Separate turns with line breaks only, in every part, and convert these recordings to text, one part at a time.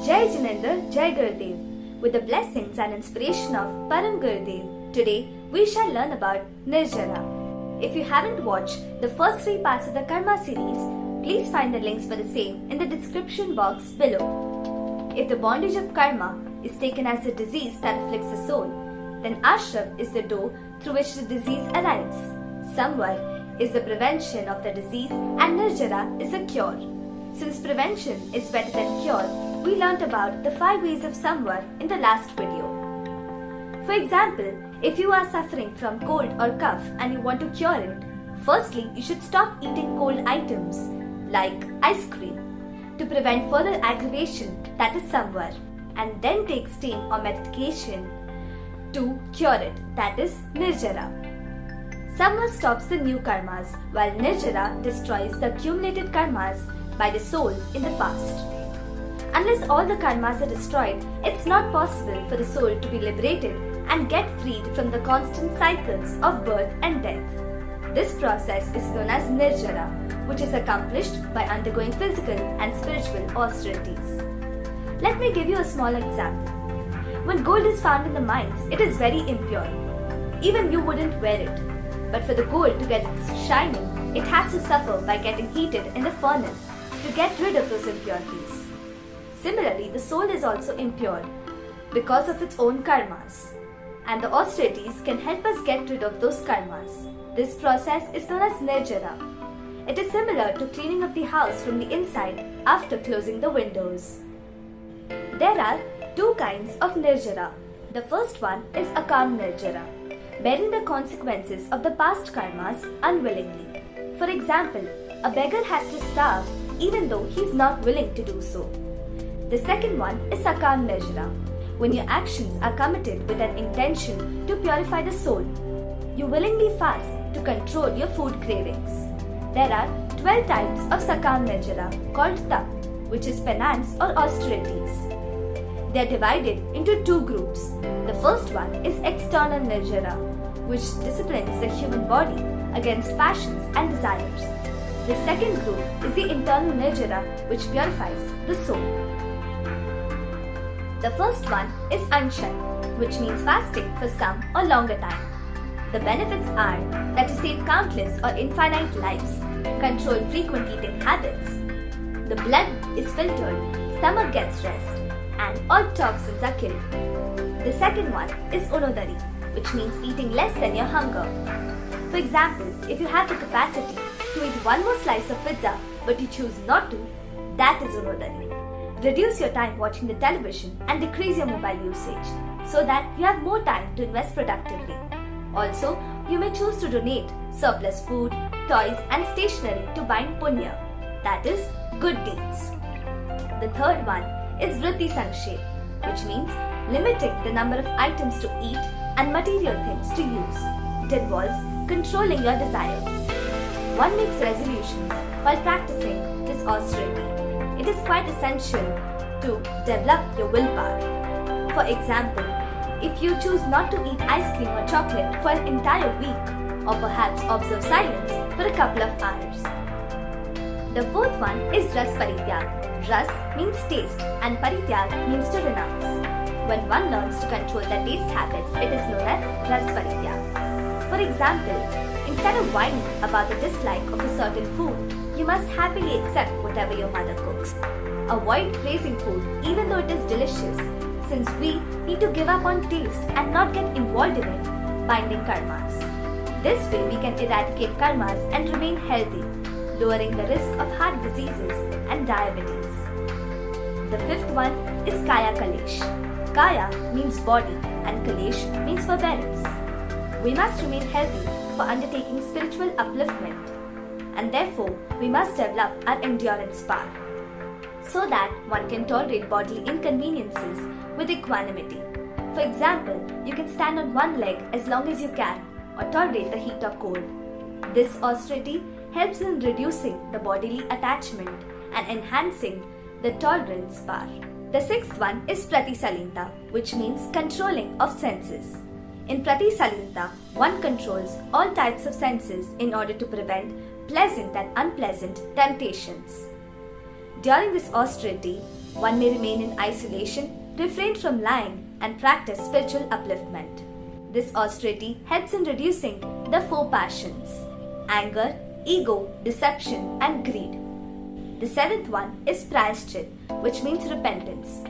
Jai Jinendra, Jai Gurudev. With the blessings and inspiration of Param Gurudev, today we shall learn about Nirjara. If you haven't watched the first 3 parts of the Karma series, please find the links for the same in the description box below. If the bondage of karma is taken as a disease that afflicts the soul, then Aashrav is the door through which the disease arrives. Samvar is the prevention of the disease and Nirjara is a cure. Since prevention is better than cure, we learnt about the 5 ways of Samvar in the last video. For example, if you are suffering from cold or cough and you want to cure it, firstly you should stop eating cold items like ice cream to prevent further aggravation, that is Samvar, and then take steam or medication to cure it, that is Nirjara. Samvar stops the new karmas while Nirjara destroys the accumulated karmas by the soul in the past. Unless all the karmas are destroyed, it's not possible for the soul to be liberated and get freed from the constant cycles of birth and death. This process is known as Nirjara, which is accomplished by undergoing physical and spiritual austerities. Let me give you a small example. When gold is found in the mines, it is very impure. Even you wouldn't wear it. But for the gold to get its shining, it has to suffer by getting heated in the furnace to get rid of those impurities. Similarly, the soul is also impure because of its own karmas, and the austerities can help us get rid of those karmas. This process is known as Nirjara. It is similar to cleaning of the house from the inside after closing the windows. There are 2 kinds of Nirjara. The first one is Akam Nirjara, bearing the consequences of the past karmas unwillingly. For example, a beggar has to starve even though he is not willing to do so. The second one is Sakam Nirjara, when your actions are committed with an intention to purify the soul. You willingly fast to control your food cravings. There are 12 types of Sakam Nirjara called Tap, which is penance or austerities. They are divided into 2 groups. The first one is external Nirjara, which disciplines the human body against passions and desires. The second group is the internal Nirjara, which purifies the soul. The first one is Anshan, which means fasting for some or longer time. The benefits are that you save countless or infinite lives, control frequent eating habits, the blood is filtered, stomach gets rest, and all toxins are killed. The second one is Unodari, which means eating less than your hunger. For example, if you have the capacity to eat 1 more slice of pizza but you choose not to, that is Unodari. Reduce your time watching the television and decrease your mobile usage so that you have more time to invest productively. Also, you may choose to donate surplus food, toys and stationery to bind punya, that is, good deeds. The third one is Vritti Sankshep, which means limiting the number of items to eat and material things to use. It involves controlling your desires. One makes resolutions while practicing this austerity. It is quite essential to develop your willpower. For example, if you choose not to eat ice cream or chocolate for an entire week, or perhaps observe silence for a couple of hours. The fourth one is Ras Parityag. Ras means taste and Parityag means to renounce. When one learns to control their taste habits, it is known as Ras Parityag. For example, instead of whining about the dislike of a certain food, you must happily accept whatever your mother cooks. Avoid praising food even though it is delicious, since we need to give up on taste and not get involved in it, binding karmas. This way we can eradicate karmas and remain healthy, lowering the risk of heart diseases and diabetes. The fifth one is Kaya Kalesh. Kaya means body and Kalesh means forbearance. We must remain healthy for undertaking spiritual upliftment, and therefore we must develop our endurance power so that one can tolerate bodily inconveniences with equanimity. For example, you can stand on one leg as long as you can or tolerate the heat or cold. This austerity helps in reducing the bodily attachment and enhancing the tolerance power. The sixth one is Pratisalinta, which means controlling of senses. In Pratisalinta, one controls all types of senses in order to prevent pleasant and unpleasant temptations. During this austerity, One may remain in isolation, refrain from lying, and practice spiritual upliftment. This austerity helps in reducing the four passions: anger, ego, deception, and greed. The seventh one is prayaschit, which means repentance.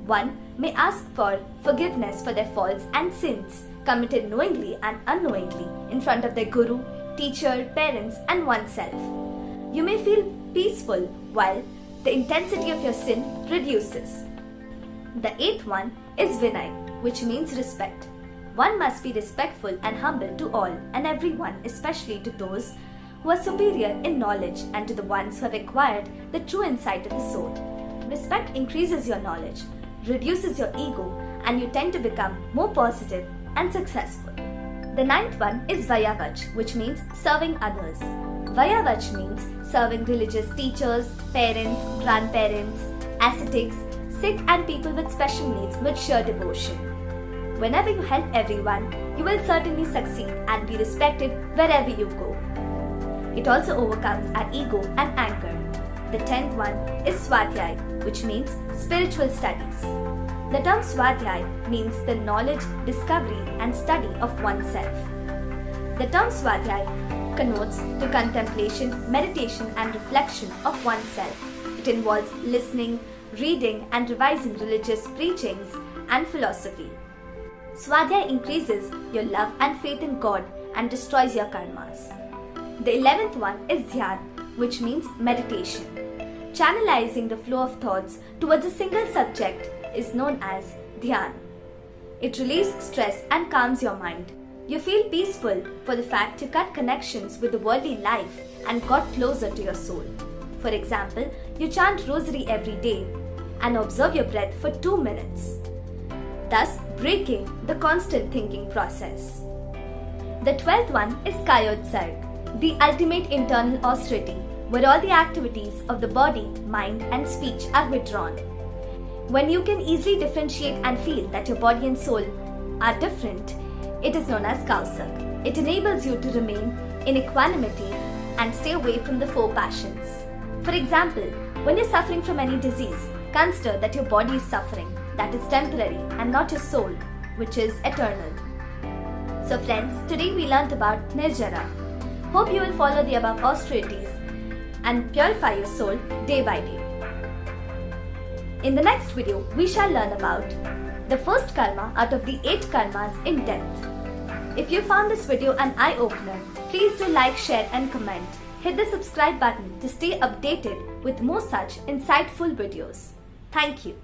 One may ask for forgiveness for their faults and sins committed knowingly and unknowingly in front of their guru, teacher, parents, and oneself. You may feel peaceful while the intensity of your sin reduces. The eighth one is Vinay, which means respect. One must be respectful and humble to all and everyone, especially to those who are superior in knowledge and to the ones who have acquired the true insight of the soul. Respect increases your knowledge, reduces your ego, and you tend to become more positive and successful. The ninth one is Vayavach, which means serving others. Vayavach means serving religious teachers, parents, grandparents, ascetics, sick and people with special needs with sheer devotion. Whenever you help everyone, you will certainly succeed and be respected wherever you go. It also overcomes our ego and anger. The 10th one is Swadhyay, which means spiritual studies. The term Swadhyay means the knowledge, discovery and study of oneself. The term Swadhyay connotes to contemplation, meditation and reflection of oneself. It involves listening, reading and revising religious preachings and philosophy. Swadhyay increases your love and faith in God and destroys your karmas. The 11th one is Dhyan, which means meditation. Channelizing the flow of thoughts towards a single subject is known as Dhyan. It relieves stress and calms your mind. You feel peaceful for the fact you cut connections with the worldly life and got closer to your soul. For example, you chant rosary every day and observe your breath for 2 minutes, thus breaking the constant thinking process. The 12th one is Kayotsarg, the ultimate internal austerity, where all the activities of the body, mind and speech are withdrawn. When you can easily differentiate and feel that your body and soul are different, it is known as Kausarg. It enables you to remain in equanimity and stay away from the four passions. For example, when you're suffering from any disease, consider that your body is suffering, that is temporary, and not your soul, which is eternal. So friends, today we learnt about Nirjara. Hope you will follow the above austerities and purify your soul day by day. In the next video, we shall learn about the first karma out of the 8 karmas in depth. If you found this video an eye-opener, please do like, share and comment. Hit the subscribe button to stay updated with more such insightful videos. Thank you.